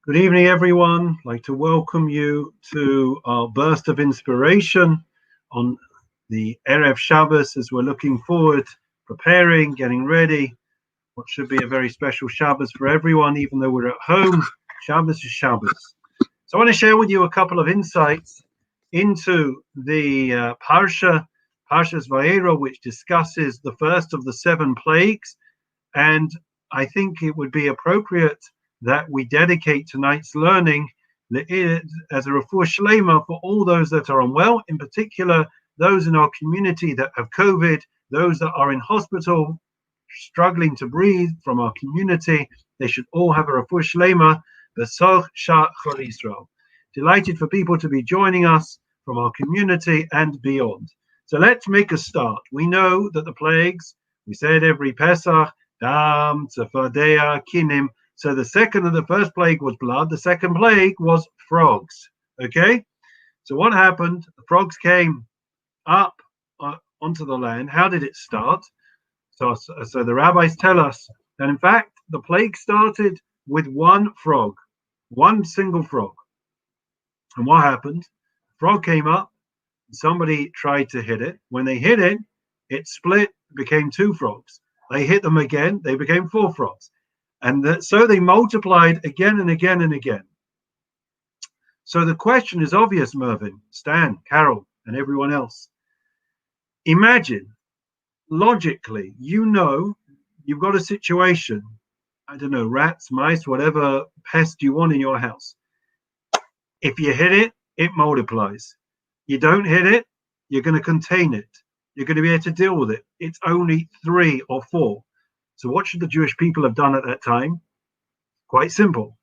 Good evening, everyone. I'd like to welcome you to our burst of inspiration on the Erev Shabbos as we're looking forward, preparing, getting ready. What should be a very special Shabbos for everyone, even though we're at home. Shabbos is Shabbos. So I want to share with you a couple of insights into the Parshas Vayera, which discusses the first of the 7 plagues. And I think it would be appropriate that we dedicate tonight's learning as a refuah shlema for all those that are unwell, in particular those in our community that have COVID, those that are in hospital struggling to breathe from our community. They should all have a refuah shlema. B'soch Shah Chol Yisrael. Delighted for people to be joining us from our community and beyond. So let's make a start. We know that the plagues, we said every Pesach, Dam, Tzefardea, Kinim. So the first plague was blood. The second plague was frogs. Okay? So what happened? The frogs came up onto the land. How did it start? So the rabbis tell us that in fact the plague started with one frog, one single frog. And what happened? The frog came up. Somebody tried to hit it. When they hit it, it split, became 2 frogs. They hit them again, they became 4 frogs. And so they multiplied again and again and again. So the question is obvious, Mervyn, Stan, Carol, and everyone else. Imagine, logically, you've got a situation, I don't know, rats, mice, whatever pest you want in your house. If you hit it, it multiplies. You don't hit it, you're going to contain it. You're going to be able to deal with it. It's only 3 or 4. So what should the Jewish people have done at that time? Quite simple.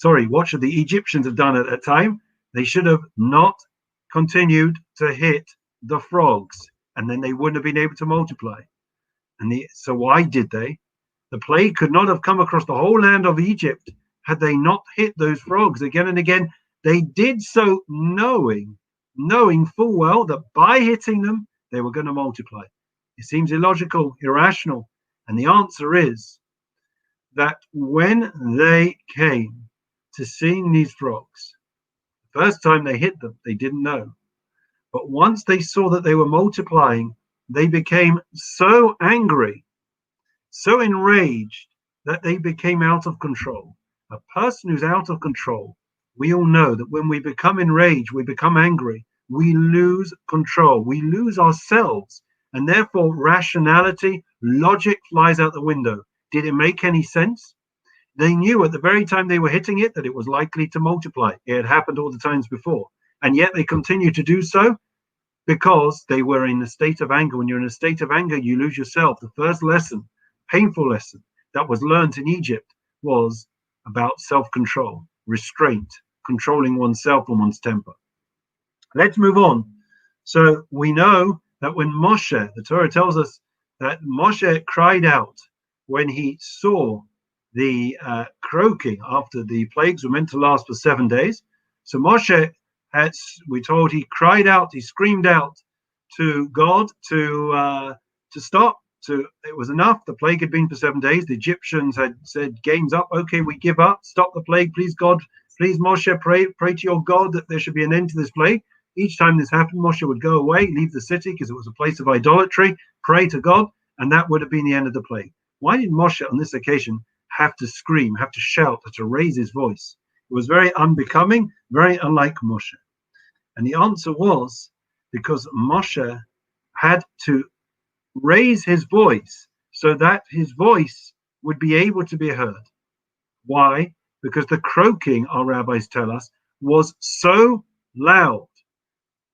What should the Egyptians have done at that time? They should have not continued to hit the frogs, and then they wouldn't have been able to multiply. So why did they? The plague could not have come across the whole land of Egypt had they not hit those frogs again and again. They did so knowing full well that by hitting them, they were going to multiply. It seems illogical, irrational. And the answer is that when they came to seeing these frogs, the first time they hit them, they didn't know. But once they saw that they were multiplying, they became so angry, so enraged, that they became out of control. A person who's out of control, we all know that when we become enraged, we become angry, we lose control, we lose ourselves. And therefore, rationality, logic flies out the window. Did it make any sense? They knew at the very time they were hitting it that it was likely to multiply. It had happened all the times before. And yet they continued to do so because they were in a state of anger. When you're in a state of anger, you lose yourself. The first lesson, painful lesson, that was learned in Egypt was about self-control, restraint, controlling oneself and one's temper. Let's move on. So we know that when Moshe, the Torah tells us that Moshe cried out when he saw the croaking after the plagues were meant to last for 7 days. So Moshe, we're told, he cried out, he screamed out to God to stop. It was enough. The plague had been for 7 days. The Egyptians had said, game's up. Okay, we give up. Stop the plague, please, God. Please, Moshe, pray to your God that there should be an end to this plague. Each time this happened, Moshe would go away, leave the city because it was a place of idolatry, pray to God, and that would have been the end of the plague. Why did Moshe on this occasion have to scream, have to shout, have to raise his voice? It was very unbecoming, very unlike Moshe. And the answer was because Moshe had to raise his voice so that his voice would be able to be heard. Why? Because the croaking, our rabbis tell us, was so loud.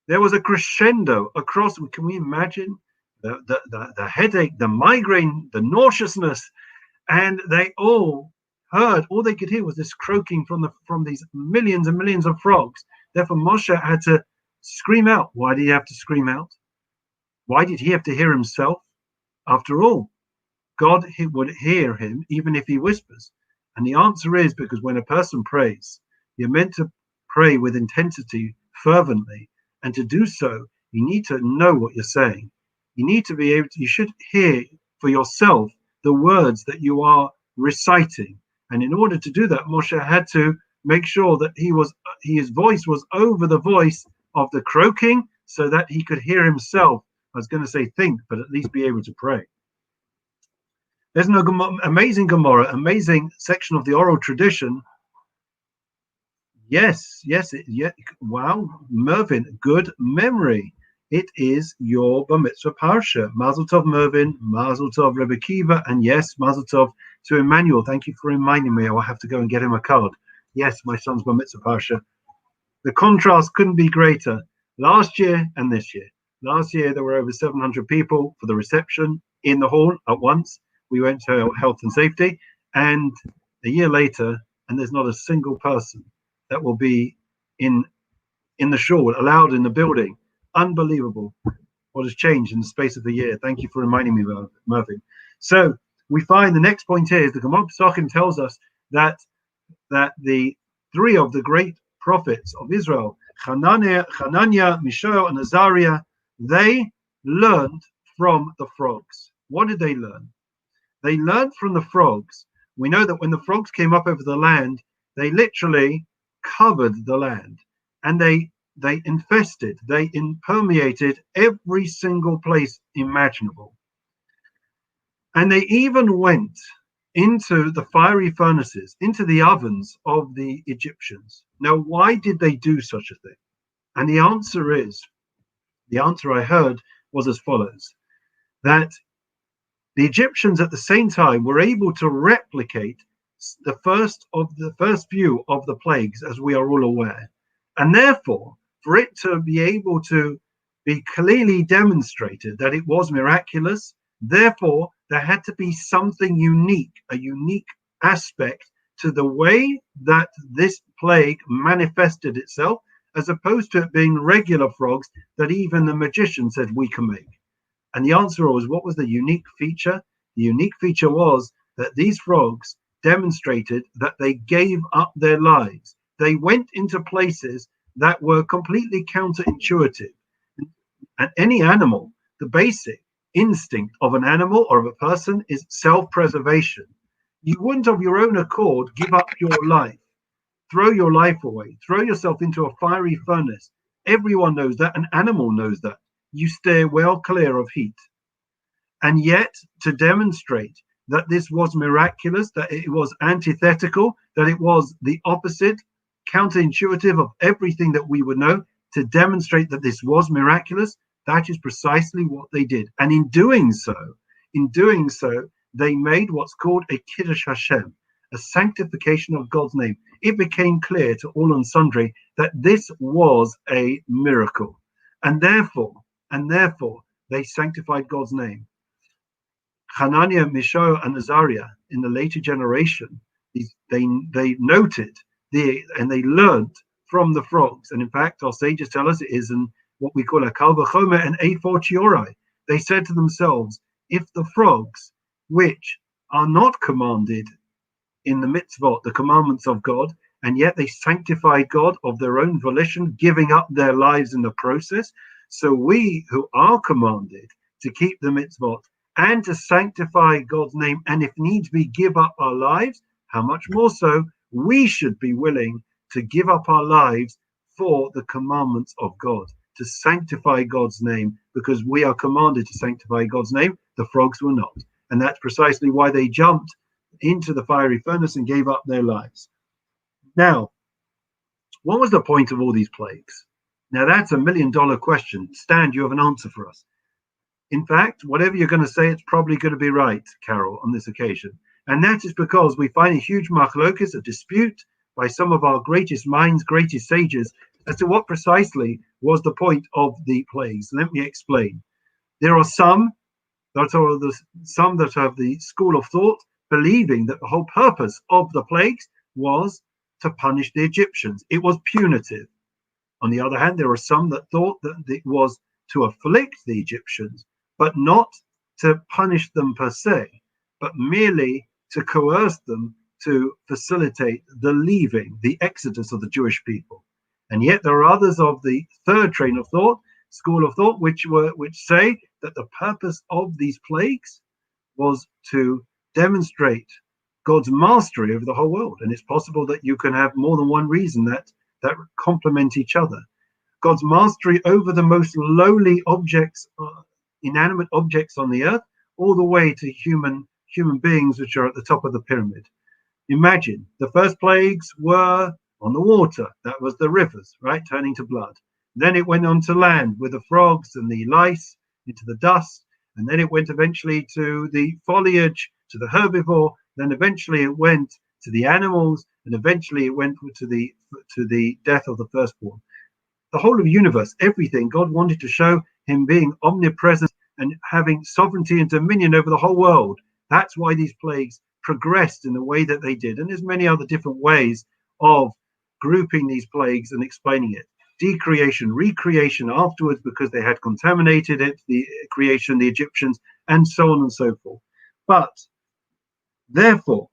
There was a crescendo across. Can we imagine the headache, the migraine, the nauseousness? And they all heard, all they could hear was this croaking from these millions and millions of frogs. Therefore, Moshe had to scream out. Why did he have to scream out? Why did he have to hear himself? After all, God would hear him even if he whispers. And the answer is because when a person prays, you're meant to pray with intensity, fervently. And to do so, you need to know what you're saying. You need to be able to, you should hear for yourself the words that you are reciting. And in order to do that, Moshe had to make sure that his voice was over the voice of the croaking, so that he could hear himself. I was going to say think, but at least be able to pray. There's no amazing Gemara, amazing section of the oral tradition. Yes, wow, Mervyn, good memory. It is your Bar Mitzvah Parsha. Mazel Tov, Mervyn, Mazel Tov, Rebbe Kiva, and yes, Mazel Tov to Emmanuel. Thank you for reminding me. I'll have to go and get him a card. Yes, my son's Bar Mitzvah Parsha. The contrast couldn't be greater last year and this year. Last year, there were over 700 people for the reception in the hall at once. We went to health and safety, and a year later, and there's not a single person that will be in the shul allowed in the building. Unbelievable what has changed in the space of a year. Thank you for reminding me, Mervyn. So we find the next point here is the Gemara Pesachim tells us that the three of the great prophets of Israel, Hananiah, Mishael, and Azariah, they learned from the frogs. What did they learn? They learned from the frogs. We know that when the frogs came up over the land, they literally covered the land, and they infested, they permeated every single place imaginable. And they even went into the fiery furnaces, into the ovens of the Egyptians. Now, why did they do such a thing? And the answer I heard was as follows, that the Egyptians at the same time were able to replicate the first few of the plagues, as we are all aware. And therefore, for it to be able to be clearly demonstrated that it was miraculous, therefore, there had to be something unique, a unique aspect to the way that this plague manifested itself, as opposed to it being regular frogs that even the magician said we can make. And the answer was, what was the unique feature? The unique feature was that these frogs demonstrated that they gave up their lives. They went into places that were completely counterintuitive. And any animal, the basic instinct of an animal or of a person is self-preservation. You wouldn't of your own accord give up your life, throw your life away, throw yourself into a fiery furnace. Everyone knows that. An animal knows that. You steer well clear of heat. And yet, to demonstrate that this was miraculous, that it was antithetical, that it was the opposite, counterintuitive of everything that we would know, to demonstrate that this was miraculous, that is precisely what they did. And in doing so, they made what's called a Kiddush Hashem, a sanctification of God's name. It became clear to all and sundry that this was a miracle. And therefore, they sanctified God's name. Hananiah, Mishael, and Azariah in the later generation, they noted and they learned from the frogs. And in fact, our sages tell us it is in what we call a kal v'chomer and a fortiori. They said to themselves, if the frogs, which are not commanded in the mitzvot, the commandments of God, and yet they sanctified God of their own volition, giving up their lives in the process, so we who are commanded to keep the mitzvot and to sanctify God's name, and if needs be, give up our lives, how much more so we should be willing to give up our lives for the commandments of God, to sanctify God's name, because we are commanded to sanctify God's name. The frogs were not. And that's precisely why they jumped into the fiery furnace and gave up their lives. Now, what was the point of all these plagues? Now, that's $1 million question. Stan, you have an answer for us. In fact, whatever you're going to say, it's probably going to be right, Carol, on this occasion. And that is because we find a huge machlokas, a dispute by some of our greatest minds, greatest sages, as to what precisely was the point of the plagues. Let me explain. There are some that have the school of thought believing that the whole purpose of the plagues was to punish the Egyptians. It was punitive. On the other hand, there are some that thought that it was to afflict the Egyptians, but not to punish them per se, but merely to coerce them to facilitate the leaving, the exodus of the Jewish people. And yet there are others of the third train of thought, school of thought, which say that the purpose of these plagues was to demonstrate God's mastery over the whole world. And it's possible that you can have more than one reason that complement each other. God's mastery over the most lowly objects, inanimate objects on the earth, all the way to human beings, which are at the top of the pyramid. Imagine the first plagues were on the water. That was the rivers, right, turning to blood. Then it went on to land with the frogs and the lice, into the dust, and then it went eventually to the foliage, to the herbivore. Then eventually it went to the animals, and eventually it went to the death of the firstborn. The whole of the universe, everything, God wanted to show him being omnipresent and having sovereignty and dominion over the whole world. That's why these plagues progressed in the way that they did. And there's many other different ways of grouping these plagues and explaining it. Decreation, recreation afterwards, because they had contaminated it, the creation, the Egyptians, and so on and so forth. But therefore,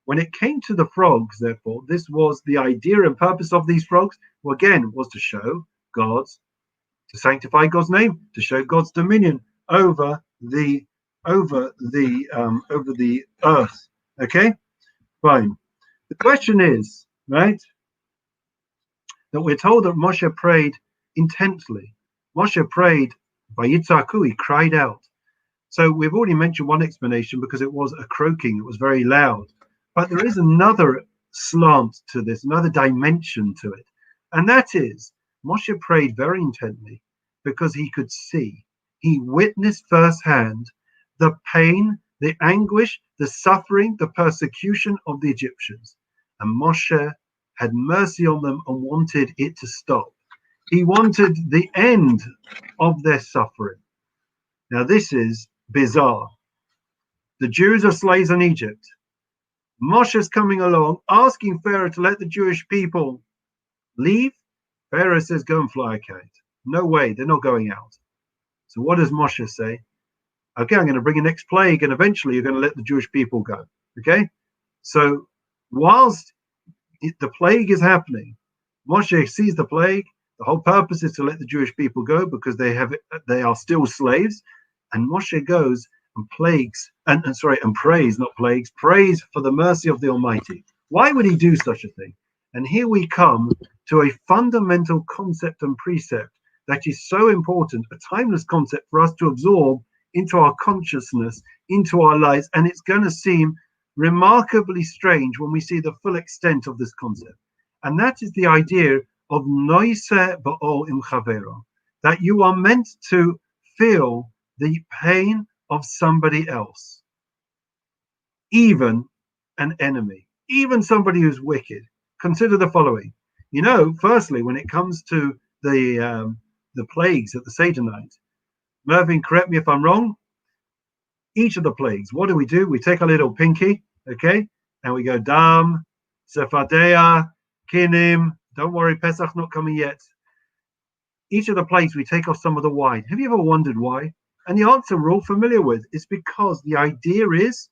when it came to the frogs, therefore, this was the idea and purpose of these frogs, well, again, was to show God's, to sanctify God's name, to show God's dominion over the earth. Okay, fine. The question is, right, that we're told that Moshe prayed intently. Moshe prayed by Yitzhaku, he cried out. So we've already mentioned one explanation because it was a croaking, it was very loud. But there is another slant to this, another dimension to it. And that is, Moshe prayed very intently because he could see. He witnessed firsthand the pain, the anguish, the suffering, the persecution of the Egyptians. And Moshe had mercy on them and wanted it to stop. He wanted the end of their suffering. Now, this is bizarre. The Jews are slaves in Egypt. Moshe's coming along, asking Pharaoh to let the Jewish people leave. Pharaoh says, go and fly a kite. No way, they're not going out. So what does Moshe say? Okay, I'm going to bring a next plague, and eventually you're going to let the Jewish people go. Okay? So whilst the plague is happening, Moshe sees the plague. The whole purpose is to let the Jewish people go because they are still slaves. And Moshe goes and prays for the mercy of the Almighty. Why would he do such a thing? And here we come to a fundamental concept and precept that is so important, a timeless concept for us to absorb into our consciousness, into our lives. And it's going to seem remarkably strange when we see the full extent of this concept. And that is the idea of noise ba'ol im chavero, that you are meant to feel the pain of somebody else, even an enemy, even somebody who's wicked. Consider the following. You know, firstly, when it comes to the plagues at the Seder night, Mervyn, correct me if I'm wrong, each of the plagues, what do? We take a little pinky, okay, and we go Dam, Sephadeah, Kinim, don't worry, Pesach not coming yet. Each of the plagues, we take off some of the wine. Have you ever wondered why? And the answer we're all familiar with is because the idea is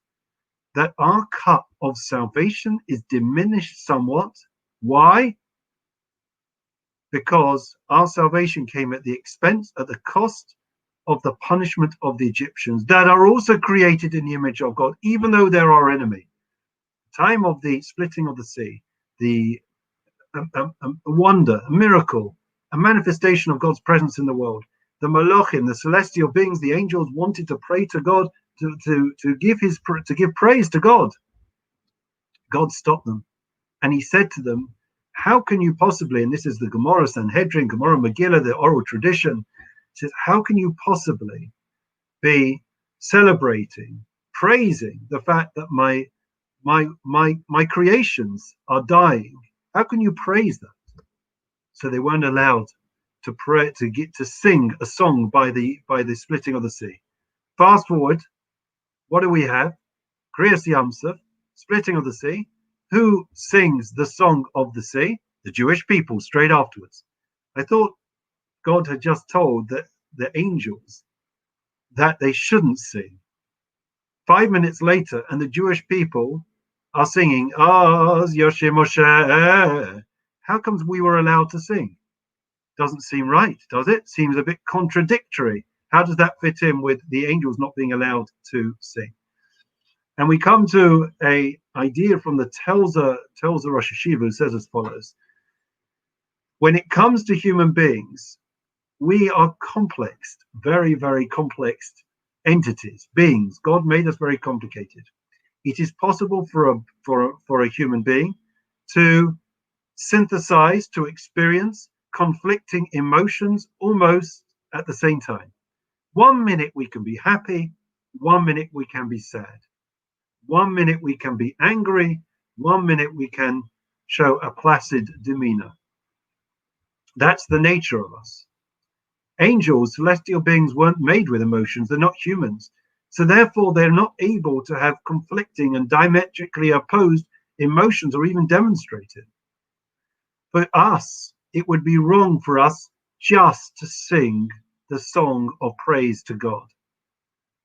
that our cup of salvation is diminished somewhat. Why? Because our salvation came at the expense, at the cost of the punishment of the Egyptians that are also created in the image of God, even though they're our enemy. Time of the splitting of the sea, the wonder, a miracle, a manifestation of God's presence in the world. The Malachim, the celestial beings, the angels wanted to pray to God, to give praise to God. God stopped them, and He said to them, "How can you possibly?" And this is the Gemara Sanhedrin, Gemara Megillah, the oral tradition. It says, "How can you possibly be celebrating, praising the fact that my creations are dying? How can you praise that?" So they weren't allowed to pray, to sing a song by the splitting of the sea. Fast forward, what do we have? Kriyas Yamsuf, splitting of the sea. Who sings the song of the sea? The Jewish people straight afterwards. I thought God had just told the angels that they shouldn't sing. 5 minutes later, and the Jewish people are singing, "Az Yoshe Moshe." How comes we were allowed to sing? Doesn't seem right, does it? Seems a bit contradictory. How does that fit in with the angels not being allowed to sing? And we come to a idea from the Telza Rosh Hashiva, who says as follows: when it comes to human beings, we are complex, very, very complex entities, beings. God made us very complicated. It is possible for a human being to synthesize, to experience conflicting emotions almost at the same time. 1 minute we can be happy, 1 minute we can be sad. 1 minute we can be angry, 1 minute we can show a placid demeanor. That's the nature of us. Angels, celestial beings, weren't made with emotions. They're not humans. So therefore, they're not able to have conflicting and diametrically opposed emotions or even demonstrated. For us, it would be wrong for us just to sing the song of praise to God.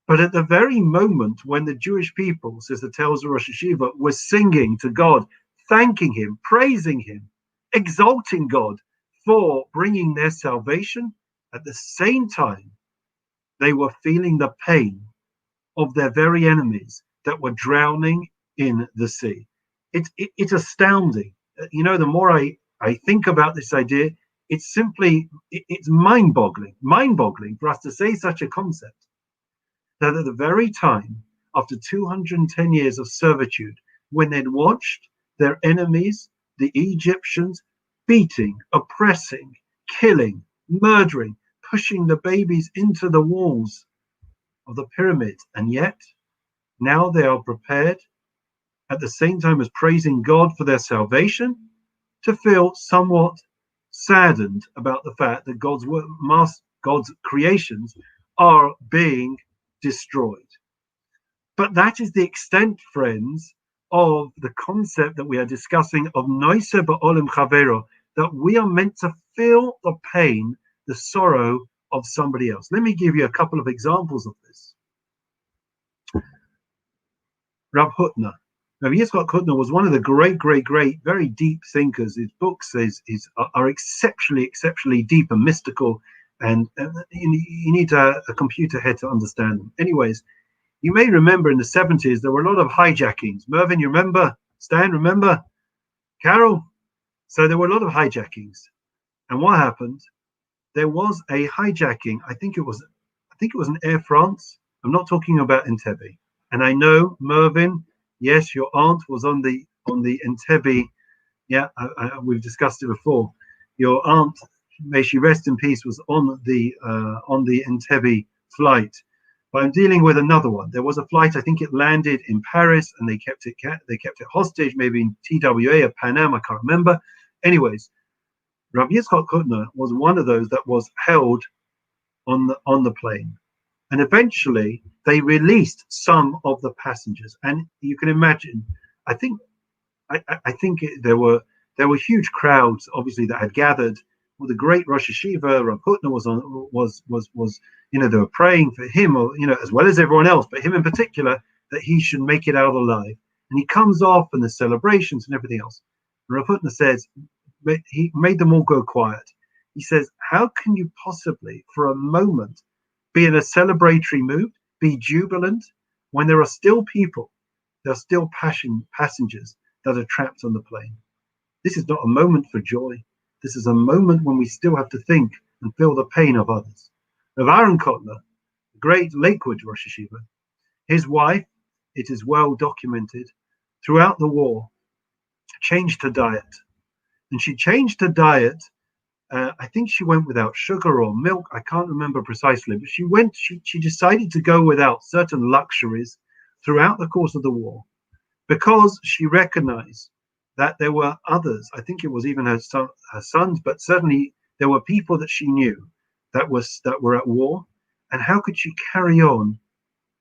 But at the very moment when the Jewish people, says the Tales of Rosh Hashiva, were singing to God, thanking him, praising him, exalting God for bringing their salvation, at the same time, they were feeling the pain of their very enemies that were drowning in the sea. It's astounding. You know, the more I think about this idea, it's mind-boggling for us to say such a concept. That at the very time, after 210 years of servitude, when they'd watched their enemies, the Egyptians, beating, oppressing, killing, murdering, pushing the babies into the walls of the pyramids, and yet now they are prepared, at the same time as praising God for their salvation, to feel somewhat saddened about the fact that God's creations are being destroyed. But that is the extent, friends, of the concept that we are discussing of Noise Ba'olim Chavero, that we are meant to feel the pain, the sorrow of somebody else. Let me give you a couple of examples of this. Rav Hutner. Now, Yitzchak Hutner was one of the great, very deep thinkers. His books are exceptionally deep and mystical, and you need a computer head to understand them. Anyways, you may remember in the 70s, there were a lot of hijackings. Mervyn, you remember? Stan, remember? Carol? So there were a lot of hijackings. And what happened? There was a hijacking. I think it was an Air France. I'm not talking about Entebbe. And I know, Mervyn, yes, your aunt was on the Entebbe. Yeah, we've discussed it before. Your aunt, may she rest in peace, was on the Entebbe flight. But I'm dealing with another one. There was a flight. I think it landed in Paris, and they kept it hostage, maybe in TWA or Pan Am. I can't remember. Anyways, Rav Yitzchak Hutner was one of those that was held on the plane. And eventually they released some of the passengers. And you can imagine, I think there were huge crowds, obviously, that had gathered. Well, the great Rosh Hashiva, Rav Hutner was they were praying for him, or as well as everyone else, but him in particular, that he should make it out alive. And he comes off, and the celebrations and everything else. Rav Hutner says, he made them all go quiet. He says, how can you possibly, for a moment, be in a celebratory mood, be jubilant, when there are still people, there are still passengers that are trapped on the plane? This is not a moment for joy. This is a moment when we still have to think and feel the pain of others. Of Aaron Kotler, the great Lakewood Rosh Hashiva, his wife, it is well documented, throughout the war, changed her diet. And she changed her diet. I think she went without sugar or milk. I can't remember precisely, but she decided to go without certain luxuries throughout the course of the war, because she recognized that there were others. I think it was even her sons, but certainly there were people that she knew that were at war. And how could she carry on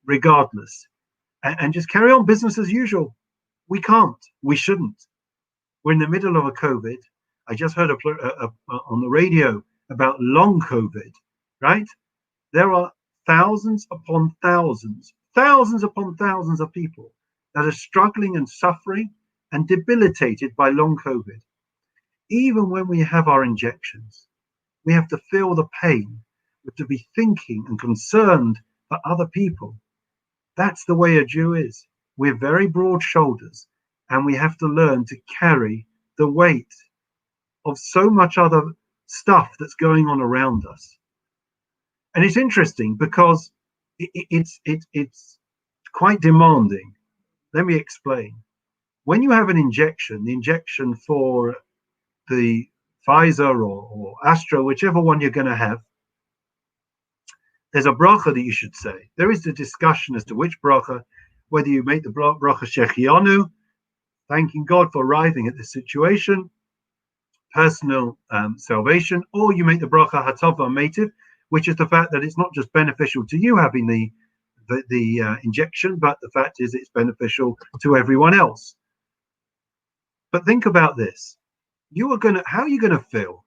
regardless and just carry on business as usual? We can't. We shouldn't. We're in the middle of a COVID. I just heard on the radio about long COVID, right? There are thousands upon thousands of people that are struggling and suffering and debilitated by long COVID. Even when we have our injections, we have to feel the pain. We have to be thinking and concerned for other people. That's the way a Jew is. We're very broad shoulders, and we have to learn to carry the weight of so much other stuff that's going on around us. And it's interesting because it's quite demanding. Let me explain. When you have an injection, the injection for the Pfizer or Astra, whichever one you're going to have, there's a bracha that you should say. There is a discussion as to which bracha, whether you make the bracha Shechianu, thanking God for arriving at this situation, personal salvation, or you make the bracha Hatova Mativ, which is the fact that it's not just beneficial to you having the injection, but the fact is it's beneficial to everyone else. But think about this: how are you gonna feel?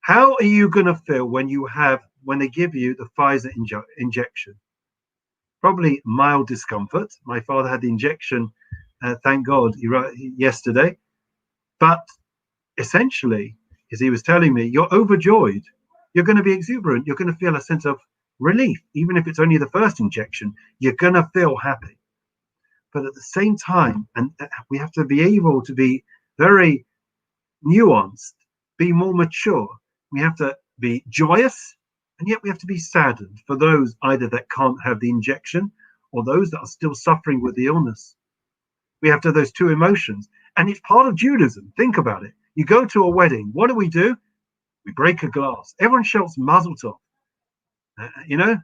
How are you gonna feel when they give you the Pfizer injection? Probably mild discomfort. My father had the injection, thank God, yesterday. But essentially, as he was telling me, you're overjoyed. You're going to be exuberant. You're going to feel a sense of relief, even if it's only the first injection. You're going to feel happy. But at the same time, and we have to be able to be very nuanced, be more mature. We have to be joyous, and yet we have to be saddened for those either that can't have the injection or those that are still suffering with the illness. We have to have those two emotions. And it's part of Judaism. Think about it. You go to a wedding. What do? We break a glass. Everyone shouts Mazel Tov. I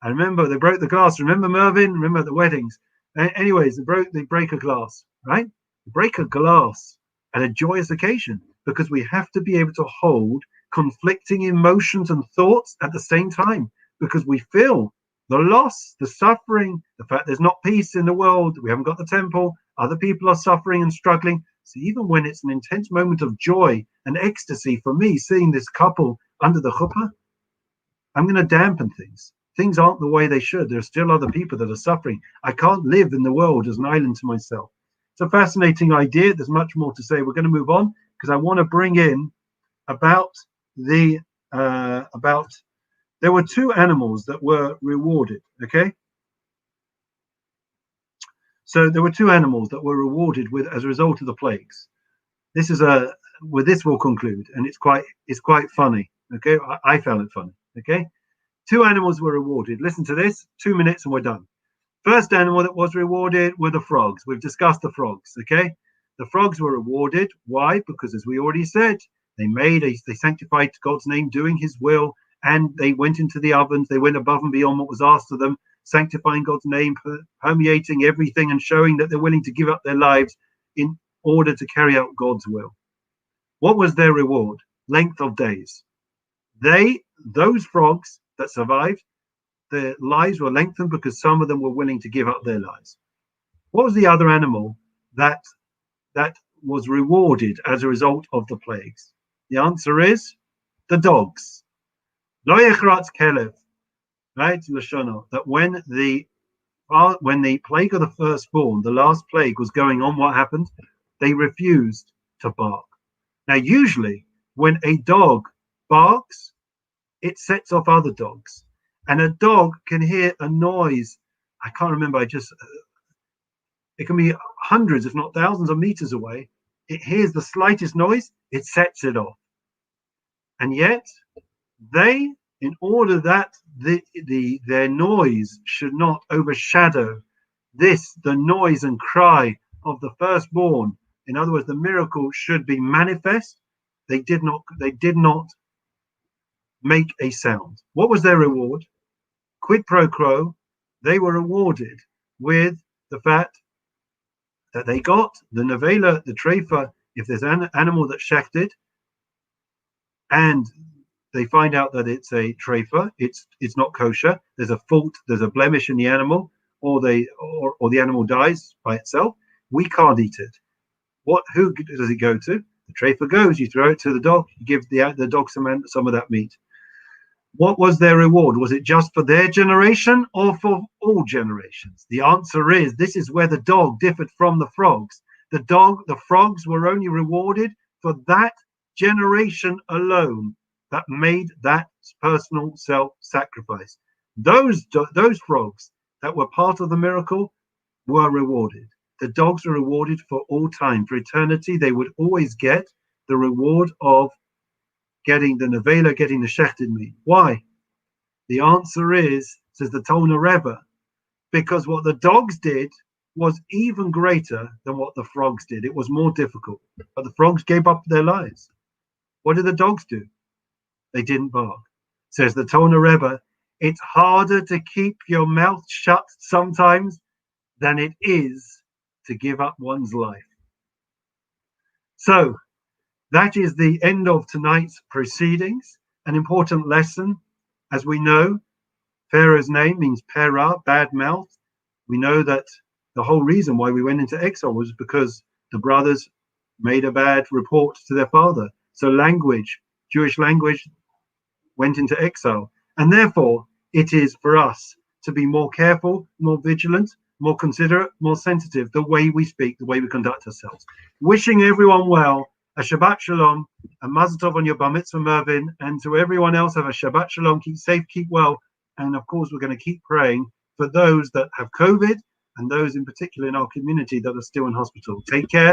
remember they broke the glass. Remember Mervyn? Remember the weddings? Anyways, they break a glass, right? They break a glass at a joyous occasion because we have to be able to hold conflicting emotions and thoughts at the same time because we feel the loss, the suffering, the fact there's not peace in the world. We haven't got the temple. Other people are suffering and struggling. So even when it's an intense moment of joy and ecstasy for me, seeing this couple under the chuppah, I'm going to dampen things. Things aren't the way they should. There are still other people that are suffering. I can't live in the world as an island to myself. It's a fascinating idea. There's much more to say. We're going to move on because I want to bring in about there were two animals that were rewarded. Okay. So there were two animals that were rewarded as a result of the plagues. This is with this we'll conclude, and it's quite funny. Okay, I found it funny. Okay, two animals were rewarded. Listen to this. 2 minutes and we're done. First animal that was rewarded were the frogs. We've discussed the frogs. Okay, the frogs were rewarded. Why? Because as we already said, they sanctified God's name, doing His will, and they went into the ovens. They went above and beyond what was asked of them, sanctifying God's name, permeating everything, and showing that they're willing to give up their lives in order to carry out God's will. What was their reward? Length of days. Those frogs that survived, their lives were lengthened because some of them were willing to give up their lives. What was the other animal that was rewarded as a result of the plagues? The answer is the dogs. Lo yechratz kelev, right? Lashona, that when the plague of the firstborn, the last plague was going on, what happened? They refused to bark. Now, usually when a dog barks, it sets off other dogs. And a dog can hear a noise. I can't remember. It can be hundreds, if not thousands of meters away. It hears the slightest noise, it sets it off. And yet, in order that their noise should not overshadow the noise and cry of the firstborn, in other words, the miracle should be manifest, they did not make a sound. What was their reward? Quid pro quo, they were rewarded with the fact that they got the nevela, the treifa, if there's an animal that's shechted, and they find out that it's a treifa, it's not kosher, there's a fault, there's a blemish in the animal, or the animal dies by itself, we can't eat it. Who does it go to? The treifa goes, you throw it to the dog, you give the dog some of that meat. What was their reward? Was it just for their generation or for all generations? The answer is this is where the dog differed from the frogs. The frogs were only rewarded for that generation alone that made that personal self-sacrifice. Those frogs that were part of the miracle, were rewarded. The dogs were rewarded for all time, for eternity. They would always get the reward of getting the nevela, getting the shechted meat. Why? The answer is, says the Tolna Rebbe, because what the dogs did was even greater than what the frogs did. It was more difficult, but the frogs gave up their lives. What did the dogs do? They didn't bark. Says the Tolna Rebbe, it's harder to keep your mouth shut sometimes than it is to give up one's life. So that is the end of tonight's proceedings. An important lesson, as we know, Pharaoh's name means Pera, bad mouth. We know that the whole reason why we went into exile was because the brothers made a bad report to their father. So language, Jewish language, went into exile. And therefore, it is for us to be more careful, more vigilant, more considerate, more sensitive, the way we speak, the way we conduct ourselves. Wishing everyone well, a Shabbat Shalom, and Mazel Tov on your Bar Mitzvah, Mervin, and to everyone else, have a Shabbat Shalom, keep safe, keep well, and of course, we're going to keep praying for those that have COVID and those in particular in our community that are still in hospital. Take care.